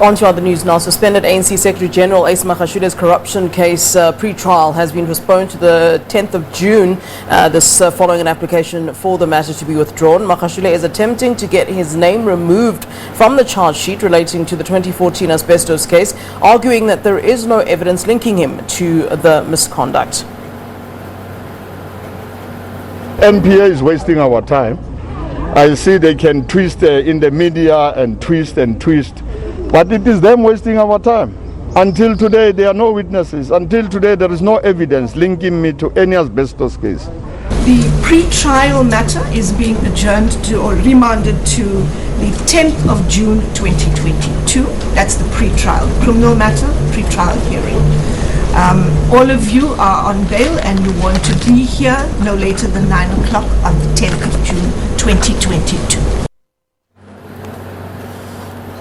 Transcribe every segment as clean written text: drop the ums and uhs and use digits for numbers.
On to other news now. Suspended ANC Secretary General Magashule's corruption case pre-trial has been postponed to the 10th of June, following an application for the matter to be withdrawn. Magashule is attempting to get his name removed from the charge sheet relating to the 2014 asbestos case, arguing that there is no evidence linking him to the misconduct. NPA is wasting our time. I see they can twist in the media and twist, but it is them wasting our time. Until today, there are no witnesses. Until today, there is no evidence linking me to any asbestos case. The pre-trial matter is being adjourned to or remanded to the 10th of June 2022. That's the pre-trial, criminal matter, pre-trial hearing. All of you are on bail and you want to be here no later than 9 o'clock on the 10th of June 2022.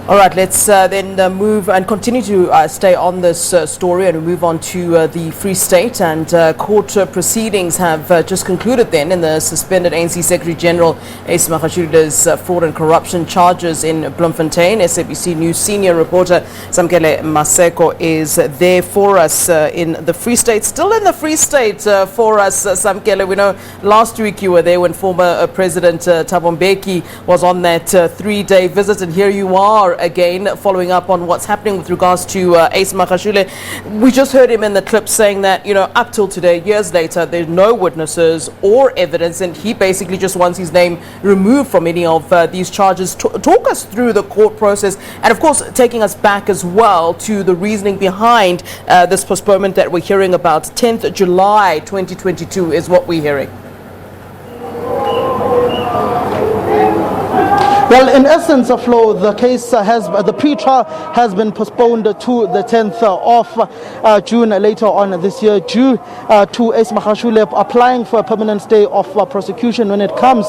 All right, let's then move and continue to stay on this story and move on to the Free State. And court proceedings have just concluded then in the suspended ANC Secretary General Magashule's fraud and corruption charges in Bloemfontein. SABC News senior reporter Aphumelele Mdlalane is there for us in the Free State. Still in the Free State for us, Aphumelele. We know last week you were there when former President Thabo Mbeki was on that 3-day visit, and here you are again following up on what's happening with regards to Magashule. We just heard him in the clip saying that, you know, up till today, years later, there's no witnesses or evidence, and he basically just wants his name removed from any of these charges. Talk us through the court process, and of course taking us back as well to the reasoning behind this postponement that we're hearing about. 10th July 2022 is what we're hearing. Well, in essence, Flo, the case the pre-trial has been postponed to the 10th of June later on this year, due to Magashule applying for a permanent stay of prosecution when it comes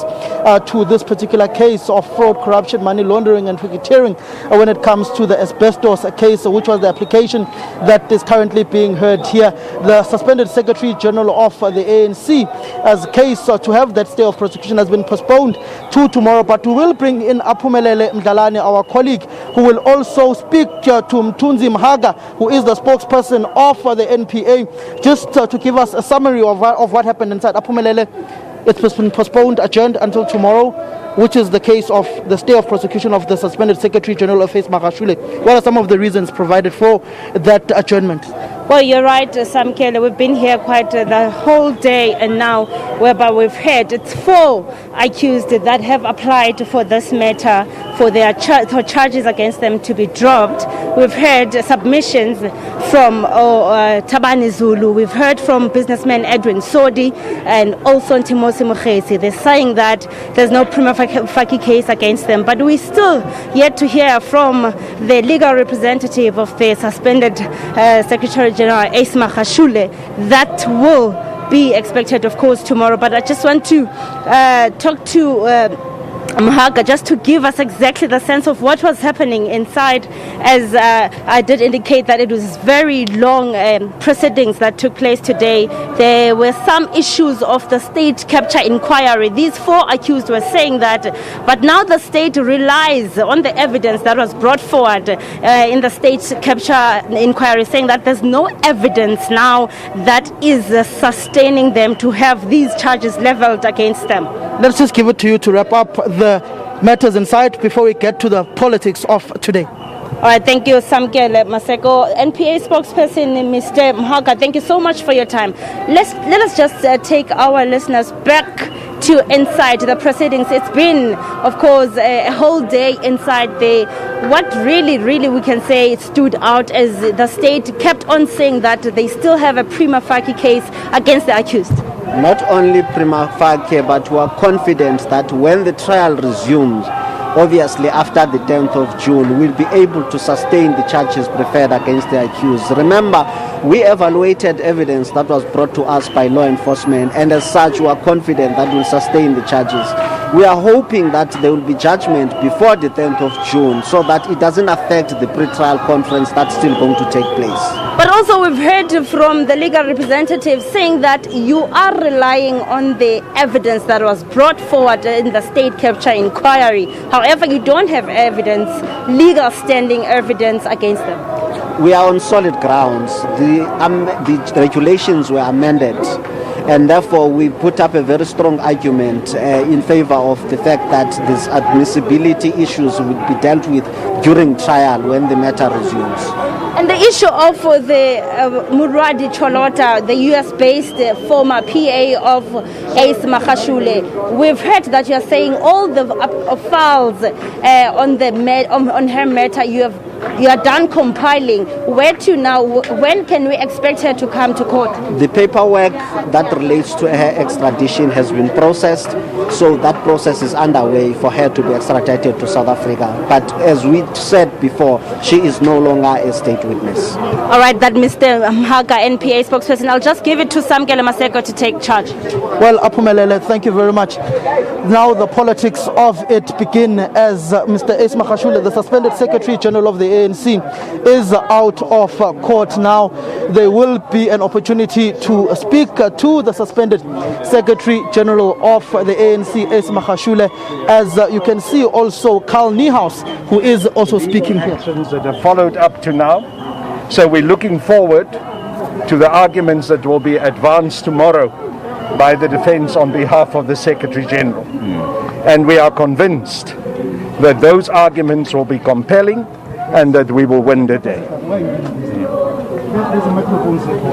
to this particular case of fraud, corruption, money laundering and racketeering, when it comes to the asbestos case, which was the application that is currently being heard here. The suspended Secretary General of the ANC as case to have that stay of prosecution has been postponed to tomorrow, but we will bring in Aphumelele Mdlalane, our colleague, who will also speak to Mthunzi Mhaga, who is the spokesperson of the NPA, just to give us a summary of what happened inside. Aphumelele, it's been postponed, adjourned until tomorrow, which is the case of the stay of prosecution of the suspended Secretary General of Magashule. What are some of the reasons provided for that adjournment? Well, you're right, Aphumelele. We've been here quite the whole day, and now whereby we've heard it's 4 accused that have applied for this matter for their for charges against them to be dropped. We've heard submissions from Tabani Zulu. We've heard from businessman Edwin Sodi and also Ntimosi Mukhesi. They're saying that there's no prima facie case against them, but we still yet to hear from the legal representative of the suspended Secretary General Magashule. That will be expected, of course, tomorrow. But I just want to talk to Mhaga just to give us exactly the sense of what was happening inside, as I did indicate that it was very long proceedings that took place today. There were some issues of the state capture inquiry. These 4 accused were saying that, but now the state relies on the evidence that was brought forward in the state capture inquiry, saying that there's no evidence now that is sustaining them to have these charges leveled against them. Let's just give it to you to wrap up the matters inside before we get to the politics of today. All right, thank you, Aphumelele Mdlalane. NPA spokesperson, Mr. Mhaga, thank you so much for your time. Let us just take our listeners back to inside the proceedings. It's been, of course, a whole day inside there. What really we can say stood out as the state kept on saying that they still have a prima facie case against the accused. Not only prima facie, but we are confident that when the trial resumes, obviously after the 10th of June, we'll be able to sustain the charges preferred against the accused. Remember, we evaluated evidence that was brought to us by law enforcement, and as such, we are confident that we'll sustain the charges. We are hoping that there will be judgment before the 10th of June so that it doesn't affect the pre-trial conference that's still going to take place. But also we've heard from the legal representative saying that you are relying on the evidence that was brought forward in the state capture inquiry. However, you don't have evidence, legal standing evidence against them. We are on solid grounds. The regulations were amended, and therefore we put up a very strong argument in favor of the fact that these admissibility issues would be dealt with during trial when the matter resumes. And the issue of the Muradi Cholota, the US-based former PA of Ace Magashule, we've heard that you're saying all the files on her matter you are done compiling. Where to now? When can we expect her to come to court? The paperwork that relates to her extradition has been processed, so that process is underway for her to be extradited to South Africa. But as we said before, she is no longer a state witness. All right, that Mr. Mhaga, NPA spokesperson. I'll just give it to Samkele Maseko to take charge. Well, Aphumelele, thank you very much. Now the politics of it begin as Mr. Ace Magashule, the suspended Secretary General of the ANC, is out of court now. There will be an opportunity to speak to the suspended Secretary General of the ANC, Ace Magashule, as you can see also Carl Niehaus, who is also speaking here. Actions that have followed up to now. So we're looking forward to the arguments that will be advanced tomorrow by the defense on behalf of the Secretary General. And we are convinced that those arguments will be compelling and that we will win the day.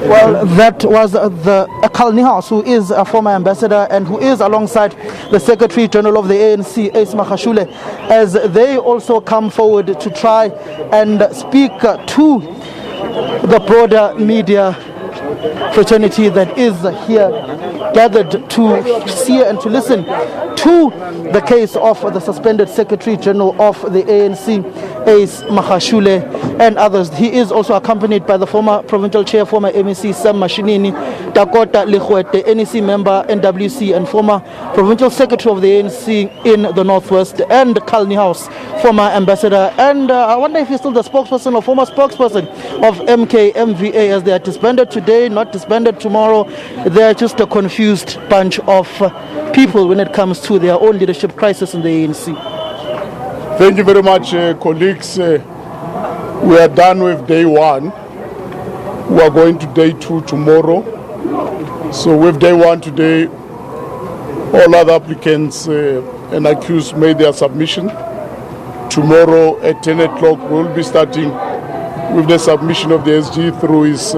Well, that was the Carl Niehaus, who is a former ambassador and who is alongside the Secretary General of the ANC, Ace Magashule, as they also come forward to try and speak to the broader media fraternity that is here gathered to see and to listen to the case of the suspended Secretary General of the ANC, Ace Magashule, and others. He is also accompanied by the former provincial chair, former MEC Sam Mashinini, Dakota Lehuete, NEC member, NWC, and former provincial secretary of the ANC in the Northwest, and Carl Niehaus, former ambassador. And I wonder if he's still the spokesperson or former spokesperson of MKMVA, as they are disbanded today, not disbanded tomorrow. They're just a confused bunch of people when it comes to their own leadership crisis in the ANC. Thank you very much, colleagues. We are done with day one. We are going to day two tomorrow. So with day one today, all other applicants and accused made their submission. Tomorrow at 10 o'clock, we will be starting with the submission of the SG through his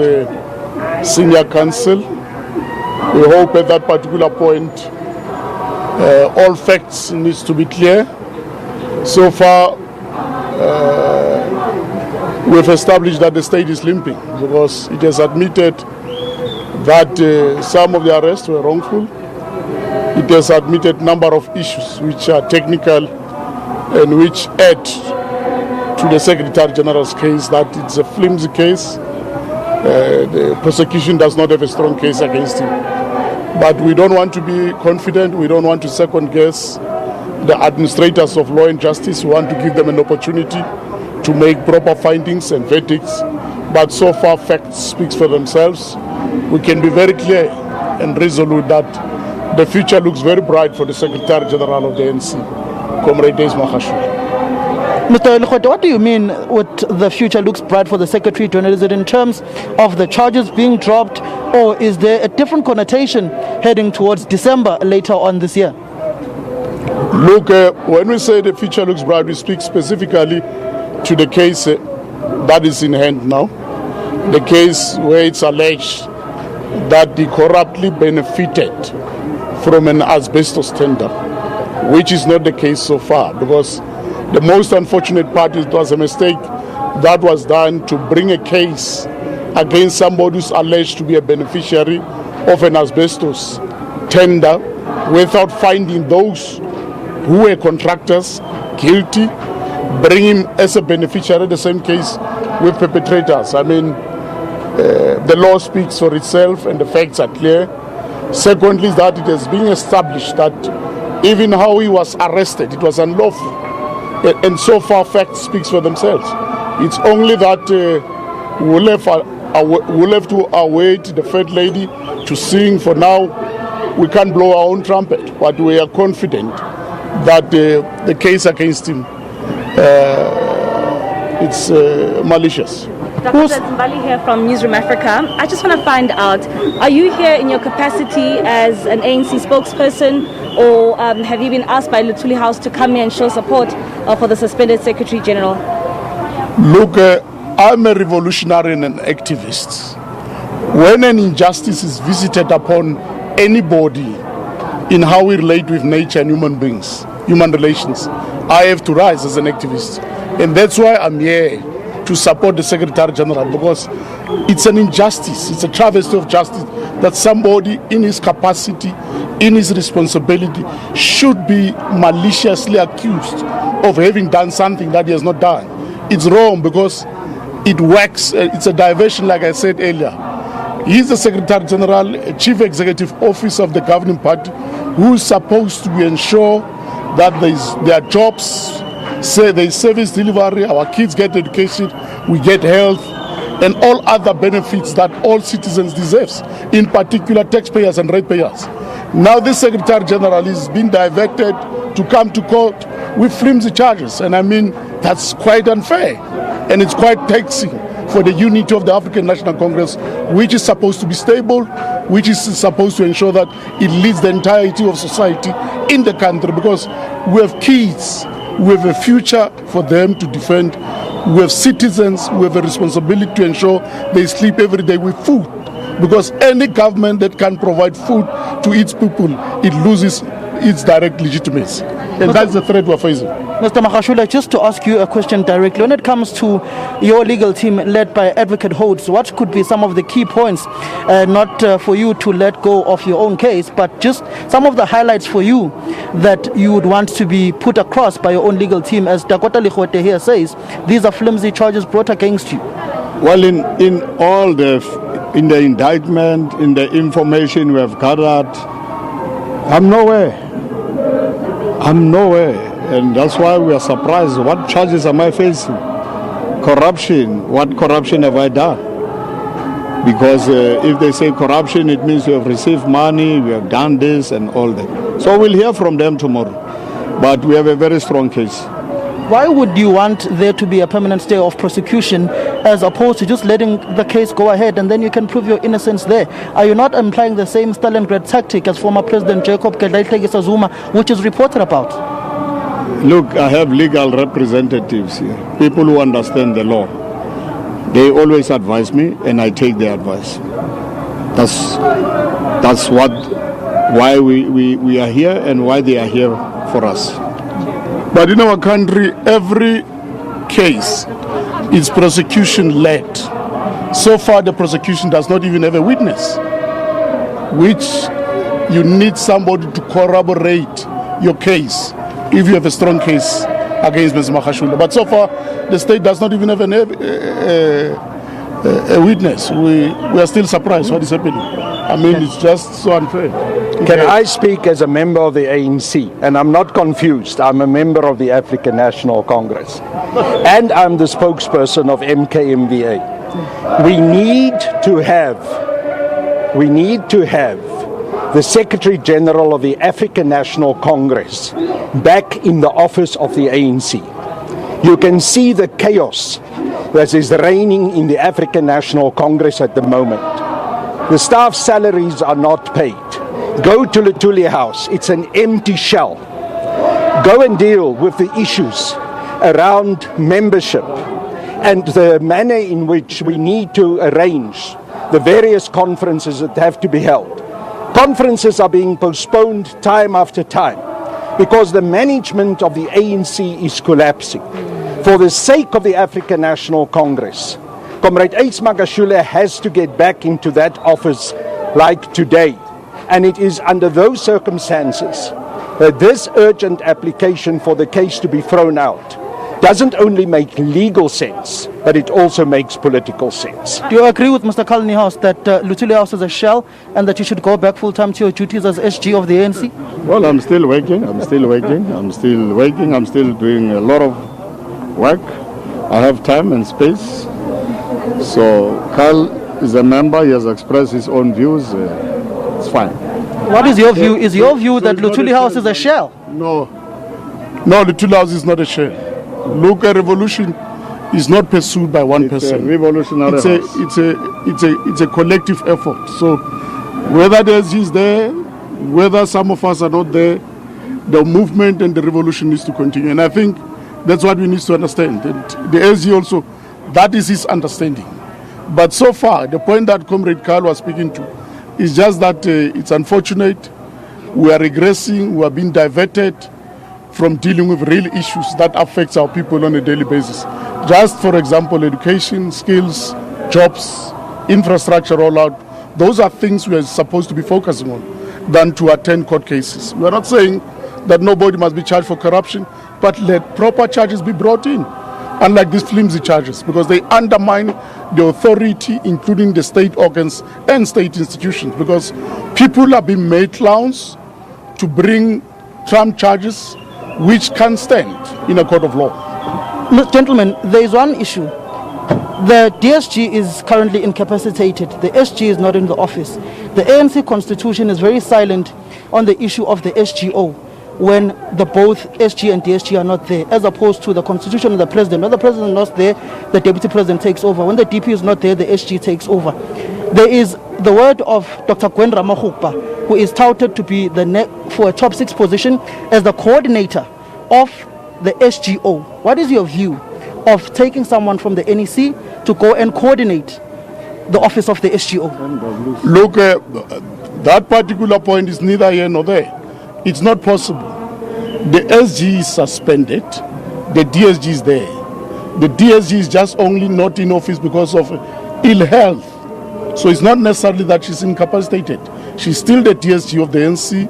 senior counsel. We hope at that particular point all facts needs to be clear. So far, we've established that the state is limping because it has admitted that some of the arrests were wrongful. It has admitted a number of issues which are technical and which add to the Secretary General's case that it's a flimsy case. The prosecution does not have a strong case against him. But we don't want to be confident, we don't want to second guess the administrators of law and justice. We want to give them an opportunity to make proper findings and verdicts. But so far, facts speak for themselves. We can be very clear and resolute that the future looks very bright for the Secretary General of the ANC, Comrade Ace Magashule. Mr. Lehuete, what do you mean with the future looks bright for the Secretary General? Is it in terms of the charges being dropped, or is there a different connotation heading towards December later on this year? Look, when we say the future looks bright, we speak specifically to the case that is in hand now. The case where it's alleged that he corruptly benefited from an asbestos tender, which is not the case so far, because the most unfortunate part is it was a mistake that was done to bring a case against somebody who's alleged to be a beneficiary of an asbestos tender without finding those who were contractors guilty, bring him as a beneficiary. The same case with perpetrators. I mean, the law speaks for itself and the facts are clear. Secondly, that it has been established that Even how he was arrested, it was unlawful. And so far, facts speak for themselves. It's only that we'll have to await the First Lady to sing. For now, we can't blow our own trumpet, but we are confident that the case against him it's malicious. Dr. Zimbali here from Newsroom Africa. I just want to find out, are you here in your capacity as an ANC spokesperson, or have you been asked by Luthuli House to come here and show support for the suspended Secretary General? Look, I'm a revolutionary and an activist. When an injustice is visited upon anybody in how we relate with nature and human beings, human relations, I have to rise as an activist. And that's why I'm here to support the Secretary General, because it's an injustice, it's a travesty of justice that somebody in his capacity, in his responsibility, should be maliciously accused of having done something that he has not done. It's wrong because it works, it's a diversion, like I said earlier. He's the Secretary General, Chief Executive Officer of the governing party, who is supposed to ensure that there are jobs, say there's service delivery, our kids get education, we get health, and all other benefits that all citizens deserve, in particular taxpayers and ratepayers. Now this Secretary General is being diverted to come to court with flimsy charges, and I mean that's quite unfair, and it's quite taxing for the unity of the African National Congress, which is supposed to be stable, which is supposed to ensure that it leads the entirety of society in the country, because we have kids, we have a future for them to defend, we have citizens, we have a responsibility to ensure they sleep every day with food, because any government that can provide food to its people, it loses its direct legitimacy. And that's the threat we're facing. Mr. Magashule, just to ask you a question directly, when it comes to your legal team led by Advocate Hodes, what could be some of the key points, not for you to let go of your own case, but just some of the highlights for you that you would want to be put across by your own legal team? As Dakota Likhwete here says, these are flimsy charges brought against you. Well, in all in the indictment, in the information we have gathered, I'm nowhere. And that's why we are surprised. What charges am I facing? Corruption. What corruption have I done? Because if they say corruption, it means you have received money, we have done this and all that. So we'll hear from them tomorrow. But we have a very strong case. Why would you want there to be a permanent stay of prosecution as opposed to just letting the case go ahead and then you can prove your innocence there? Are you not employing the same Stalingrad tactic as former President Jacob Gedleyihlekisa Zuma, which is reported about? Look, I have legal representatives here, people who understand the law. They always advise me and I take their advice. That's why we are here and why they are here for us. But in our country, every case is prosecution-led. So far, the prosecution does not even have a witness, which you need somebody to corroborate your case if you have a strong case against Ms. Magashule. But so far, the state does not even have a witness. We are still surprised what is happening. I mean, it's just so unfair. Can I speak as a member of the ANC? And I'm not confused. I'm a member of the African National Congress. And I'm the spokesperson of MKMVA. We need to have the Secretary General of the African National Congress back in the office of the ANC. You can see the chaos that is reigning in the African National Congress at the moment. The staff salaries are not paid. Go to Luthuli House, it's an empty shell. Go and deal with the issues around membership and the manner in which we need to arrange the various conferences that have to be held. Conferences are being postponed time after time because the management of the ANC is collapsing. For the sake of the African National Congress, Comrade Magashule has to get back into that office like today. And it is under those circumstances that this urgent application for the case to be thrown out doesn't only make legal sense, but it also makes political sense. Do you agree with Mr. Kalni House that Lutuli House is a shell and that you should go back full-time to your duties as SG of the ANC? Well, I'm still working. I'm still doing a lot of work. I have time and space. So Carl is a member. He has expressed his own views. It's fine. What is your view? Is your view that Lutuli House is a shell? No, Lutuli House is not a shell. Look, a revolution is not pursued by one person. Revolutionary It's a collective effort. So whether the SG is there, whether some of us are not there, the movement and the revolution needs to continue. And I think that's what we need to understand. And the SG also, that is his understanding. But so far, the point that Comrade Carl was speaking to is just that it's unfortunate. We are regressing, we are being diverted from dealing with real issues that affects our people on a daily basis. Just for example, education, skills, jobs, infrastructure rollout, those are things we are supposed to be focusing on than to attend court cases. We are not saying that nobody must be charged for corruption, but let proper charges be brought in, unlike these flimsy charges, because they undermine the authority, including the state organs and state institutions, because people are being made clowns to bring Trump charges which can stand in a court of law. Gentlemen, there is one issue. The DSG is currently incapacitated. The SG is not in the office. The ANC constitution is very silent on the issue of the SGO when the both SG and DSG are not there, as opposed to the constitution of the president. When the president is not there, the deputy president takes over. When the DP is not there, the SG takes over. There is the word of Dr. Gwen Ramahukpa, who is touted to be for a top 6 position as the coordinator of the SGO. What is your view of taking someone from the NEC to go and coordinate the office of the SGO? Look, that particular point is neither here nor there. It's not possible. The SG is suspended, the DSG is there. The DSG is just only not in office because of ill health. So it's not necessarily that she's incapacitated. She's still the DSG of the NC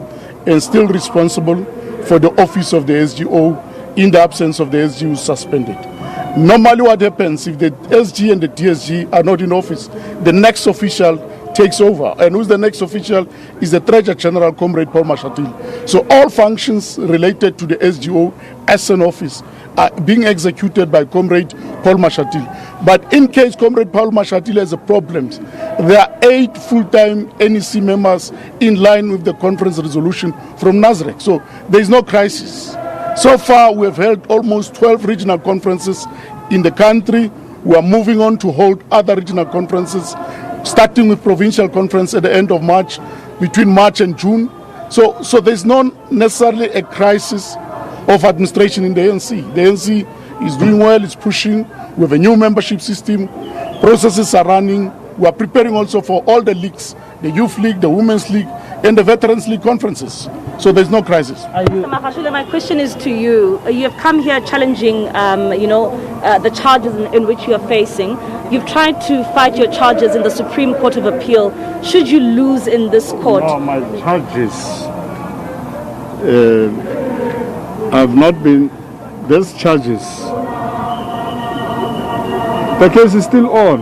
and still responsible for the office of the SGO in the absence of the SG who's suspended. Normally what happens if the SG and the DSG are not in office, the next official takes over. And who's the next official is the Treasurer General, Comrade Paul Mashatile. So all functions related to the SGO as an office are being executed by Comrade Paul Mashatile. But in case Comrade Paul Mashatile has a problem, there are 8 full-time NEC members in line with the conference resolution from Nasrec. So there is no crisis. So far, we have held almost 12 regional conferences in the country. We are moving on to hold other regional conferences, starting with provincial conference at the end of March, between March and June. So there's not necessarily a crisis of administration in the ANC. The ANC is doing well, it's pushing. We have a new membership system. Processes are running. We are preparing also for all the leagues, the Youth League, the Women's League, and the Veterans League conferences. So there's no crisis. Magashule, my question is to you. You have come here challenging, the charges in which you are facing. You've tried to fight your charges in the Supreme Court of Appeal. Should you lose in this court? No, my charges have not been. These charges. The case is still on.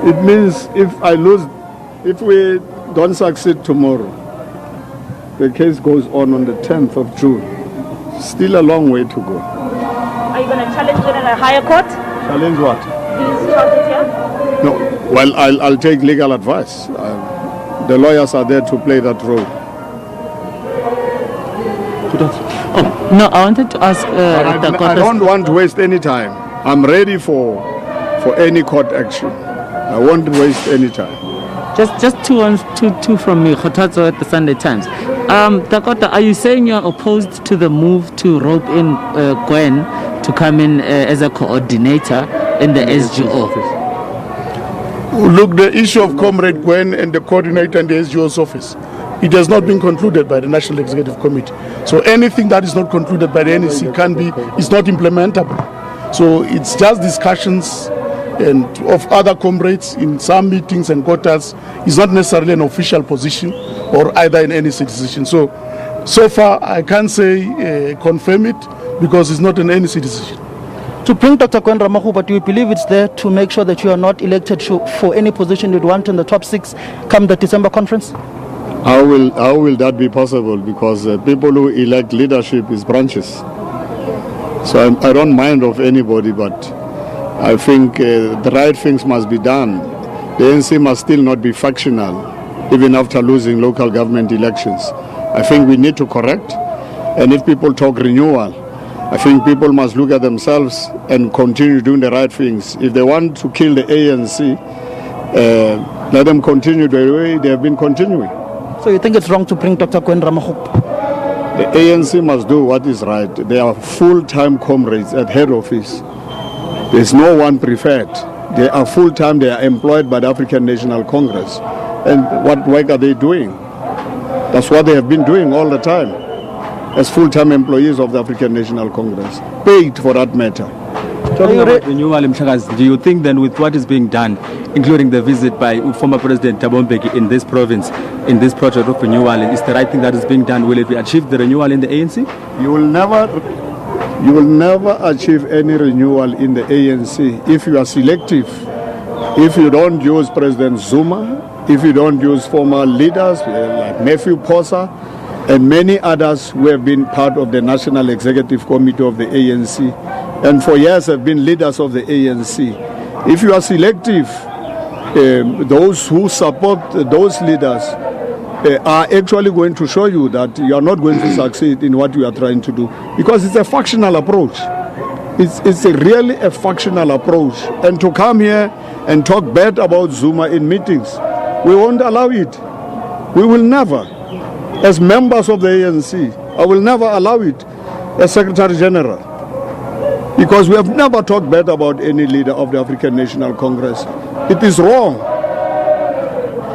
It means if we don't succeed tomorrow, the case goes on the 10th of June. Still a long way to go. Are you going to challenge it in a higher court? Challenge what? These charges here? No. Well, I'll take legal advice. The lawyers are there to play that role. No, I wanted to ask. I don't want to waste any time. I'm ready for any court action. I won't waste any time. Just two from me, Khotatso at the Sunday Times. Dakota, are you saying you're opposed to the move to rope in Gwen to come in as a coordinator in the SGO office? Look, the issue of Comrade Gwen and the coordinator in the SGO's office, it has not been concluded by the National Executive Committee. So anything that is not concluded by the NEC is not implementable. So it's just discussions and of other comrades in some meetings and quarters. Is not necessarily an official position or either in any decision. So far I can't say confirm it because it's not an NEC decision. To bring Dr. Gwen Ramokgopa, do you believe it's there to make sure that you are not elected for any position you'd want in the top 6 come the December conference? How will that be possible? Because people who elect leadership is branches. So I don't mind of anybody, but I think the right things must be done. The ANC must still not be factional, even after losing local government elections. I think we need to correct, and if people talk renewal, I think people must look at themselves and continue doing the right things. If they want to kill the ANC, let them continue the way they have been continuing. So you think it's wrong to bring Dr. Gwen Ramokgopa? The ANC must do what is right. They are full-time comrades at head office. There's no one preferred. They are full-time, they are employed by the African National Congress. And what work are they doing? That's what they have been doing all the time, as full-time employees of the African National Congress, paid for that matter. Talking about renewal, Mshakazi, do you think then with what is being done, including the visit by former President Thabo Mbeki in this province, in this project of renewal, is the right thing that is being done? Will it achieve the renewal in the ANC? You will never achieve any renewal in the ANC if you are selective. If you don't use President Zuma, if you don't use former leaders like Matthew Posa, and many others who have been part of the National Executive Committee of the ANC and for years have been leaders of the ANC. If you are selective, those who support those leaders are actually going to show you that you are not going to succeed in what you are trying to do, because it's a factional approach. It's really a factional approach. And to come here and talk bad about Zuma in meetings, we won't allow it. We will never. As members of the ANC, I will never allow it as Secretary General, because we have never talked bad about any leader of the African National Congress. It is wrong.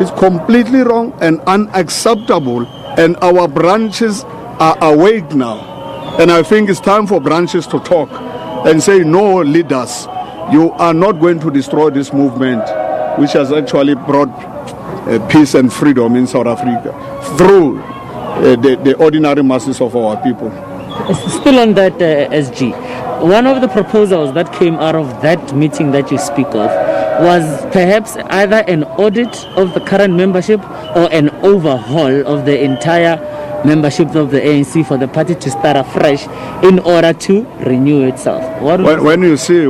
It's completely wrong and unacceptable, and our branches are awake now. And I think it's time for branches to talk and say, no, leaders, you are not going to destroy this movement, which has actually brought peace and freedom in South Africa through the ordinary masses of our people. Still on that, SG, one of the proposals that came out of that meeting that you speak of was perhaps either an audit of the current membership or an overhaul of the entire membership of the ANC for the party to start afresh in order to renew itself. When you see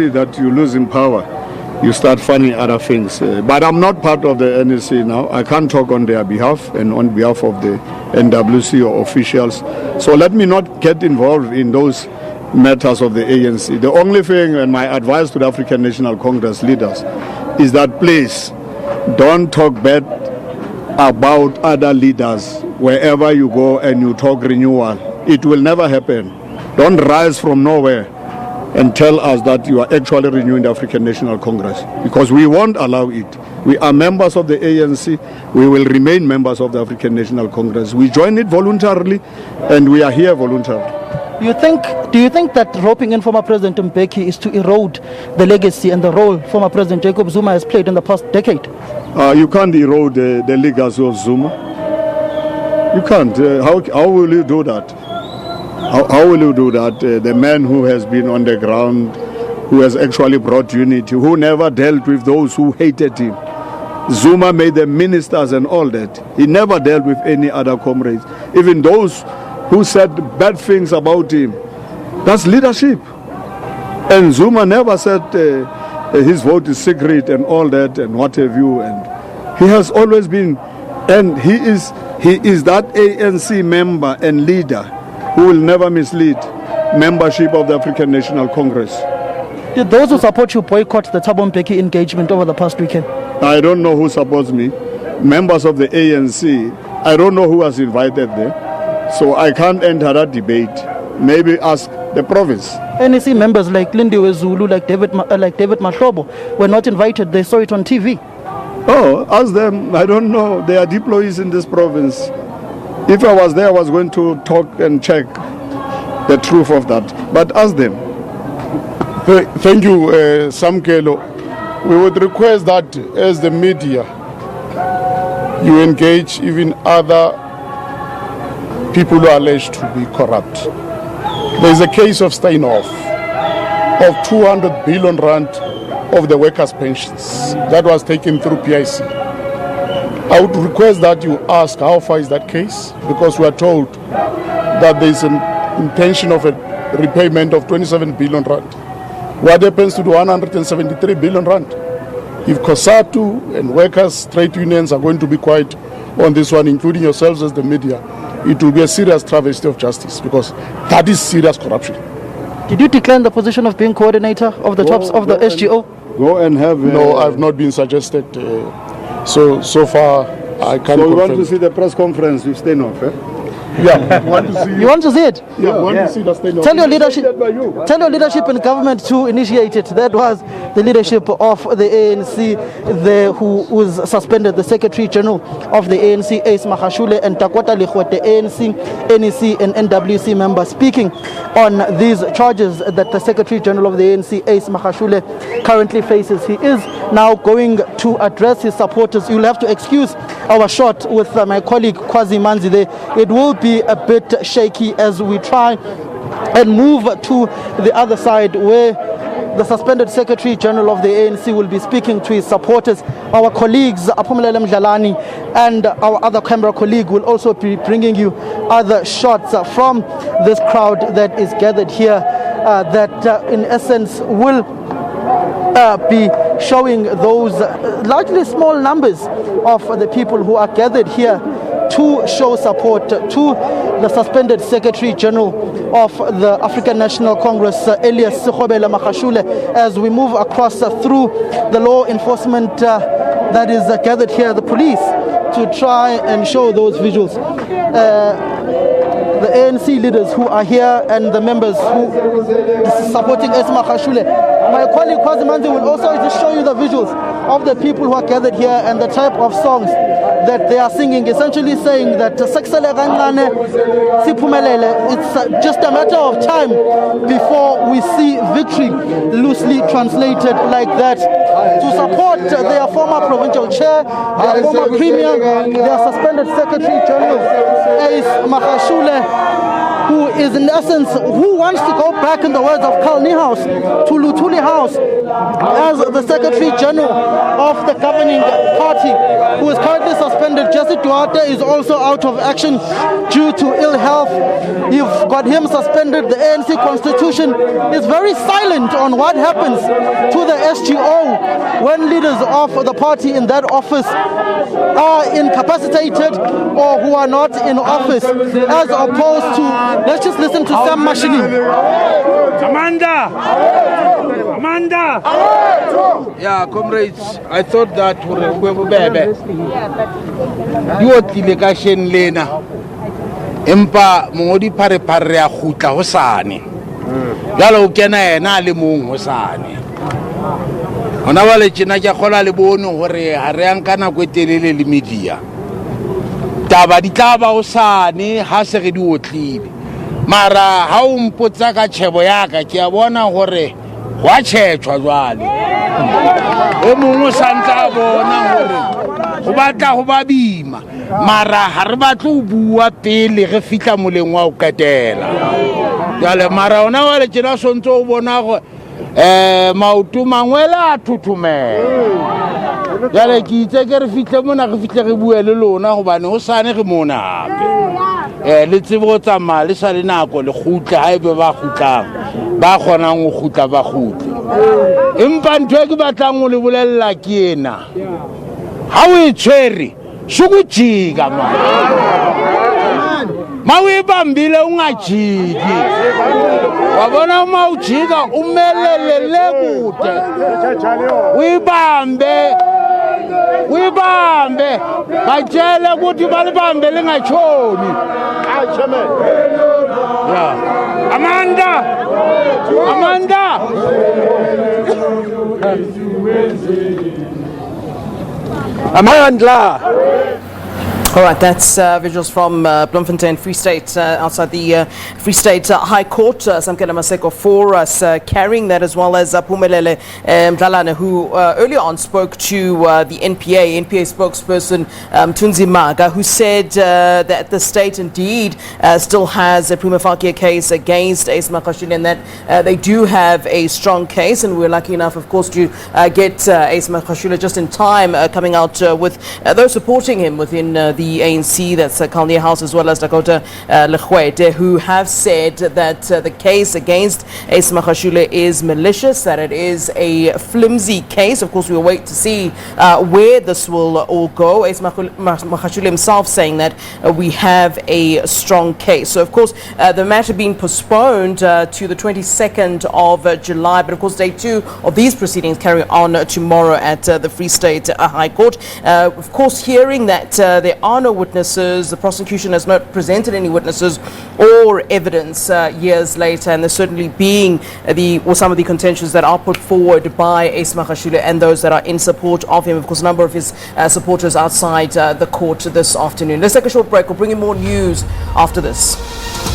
that you lose in power, you start finding other things. But I'm not part of the NEC now. I can't talk on their behalf and on behalf of the NWC or officials. So let me not get involved in those matters of the ANC. The only thing, and my advice to the African National Congress leaders, is that please don't talk bad about other leaders wherever you go and you talk renewal. It will never happen. Don't rise from nowhere and tell us that you are actually renewing the African National Congress, because we won't allow it. We are members of the ANC. We will remain members of the African National Congress. We joined it voluntarily, and we are here voluntarily. Do you think that roping in former President Mbeki is to erode the legacy and the role former President Jacob Zuma has played in the past decade? You can't erode the legacy of Zuma. You can't. How will you do that? How will you do that? The man who has been on the ground, who has actually brought unity, who never dealt with those who hated him. Zuma made them ministers and all that. He never dealt with any other comrades. Even those who said bad things about him. That's leadership. And Zuma never said his vote is secret and all that and what have you. And he has always been, and he is that ANC member and leader who will never mislead membership of the African National Congress. Did those who support you boycott the Thabo Mbeki engagement over the past weekend? I don't know who supports me. Members of the ANC, I don't know who was invited there. So I can't enter that debate. Maybe ask the province. NEC members like Lindiwe Zulu, like David Mahlobo were not invited. They saw it on TV. Oh, ask them. I don't know. They are deployees in this province. If I was there, I was going to talk and check the truth of that. But ask them. Thank you, Samkelo. We would request that as the media, you engage even other people who are alleged to be corrupt. There is a case of Steinhoff, of 200 billion rand of the workers' pensions. That was taken through PIC. I would request that you ask how far is that case, because we are told that there is an intention of a repayment of 27 billion rand. What happens to the 173 billion rand? If COSATU and workers' trade unions are going to be quiet on this one, including yourselves as the media, it will be a serious travesty of justice, because that is serious corruption. Did you decline the position of being coordinator of the tops of the SGO? Go and have... No, I've not been suggested. So far, I can't So you want confirm. to see the press conference with Steinhoff, eh? Yeah, want to see. You want to see it? Yeah, want to see the Steinhoff. Tell your leadership in government to initiate it. That was the leadership of the ANC, who was suspended, the Secretary General of the ANC, Ace Magashule, and Takota Likhwet, the ANC, NEC, and NWC member, speaking on these charges that the Secretary General of the ANC, Ace Magashule, currently faces. He is now going to address his supporters. You'll have to excuse our shot with my colleague Kwazi Manzi there. It will be a bit shaky as we try and move to the other side, where the suspended Secretary General of the ANC will be speaking to his supporters. Our colleagues Aphumelele Mdlalane and our other camera colleague will also be bringing you other shots from this crowd that is gathered here, that in essence will be showing those largely small numbers of the people who are gathered here to show support to the suspended Secretary General of the African National Congress, Elias Magashule, as we move across through the law enforcement that is gathered here, the police, to try and show those visuals. The ANC leaders who are here and the members who are supporting Esma Magashule. My colleague Kwazi Manzi will also just show you the visuals of the people who are gathered here and the type of songs that they are singing, essentially saying that it's just a matter of time before we see victory, loosely translated like that. To support their former provincial chair, their former premier, their suspended Secretary General, Ace Magashule, who is in essence, who wants to go back, in the words of Carl Niehaus, to Luthuli House as the Secretary General of the governing party, who is currently suspended. Jesse Duarte is also out of action due to ill health. You've got him suspended. The ANC constitution is very silent on what happens to the SGO when leaders of the party in that office are incapacitated or who are not in office, as opposed to, let's just listen to Sam Mashini. Amanda! Yeah, comrades, I thought that we were baby. You are delegation lena. Empa mongodi pare ya khutla hosane. Jalo o kena ena le mong hosane. Ona ba le tshena ke gola le bone hore ha re anka na kwetelele le media. Taba di tla ba hosane ha se re di otlile. Mara ha o mpotsa ka tshebo ya ka ke a bona hore wa tshetswa jwale. E mongwe sa ntla bona hore go batla go ba bima. Mara ha re batla o bua pele re fitla moleng wa o katela. Jale mara ona wa le tshena sontso o bona go maoto mangwela a thuthumela. Jale ke itse ke re fitle mona re fitle re bue le lona gobane o sane re mona hape. Le tsebo tsa mali sa le nako le khutla ha ebe ba khutlang ba kgonang go khutla ba khutle. Empa ntwe ke batlang go le bolella ke ena. Ha o e tshwere sukujika mawe bambile ungajiki wabona uma ujika umelelele kude uyibambe batshele ukuthi balibambe lingachoni yeah. Amanda Amandla All right, that's visuals from Bloemfontein, Free State, outside the Free State High Court. Samkela Maseko for us carrying that, as well as Aphumelele Mdlalane, who earlier on spoke to the NPA spokesperson Tunzi Maga, who said that the state indeed still has a prima facie case against Ace Magashule, and that they do have a strong case. And we're lucky enough, of course, to get Ace Magashule just in time, coming out with those supporting him within the ANC, that's Kalnia House, as well as Dakota Legwete, who have said that the case against Ace Magashule is malicious, that it is a flimsy case. Of course, we'll wait to see where this will all go. Ace Magashule himself saying that we have a strong case. So, of course, the matter being postponed to the 22nd of July, but of course, day 2 of these proceedings carry on tomorrow at the Free State High Court. Of course, hearing that there are no witnesses, the prosecution has not presented any witnesses or evidence years later, and there's certainly being some of the contentions that are put forward by Ace Magashule and those that are in support of him. Of course, a number of his supporters outside the court this afternoon. Let's take a short break. We'll bring you more news after this.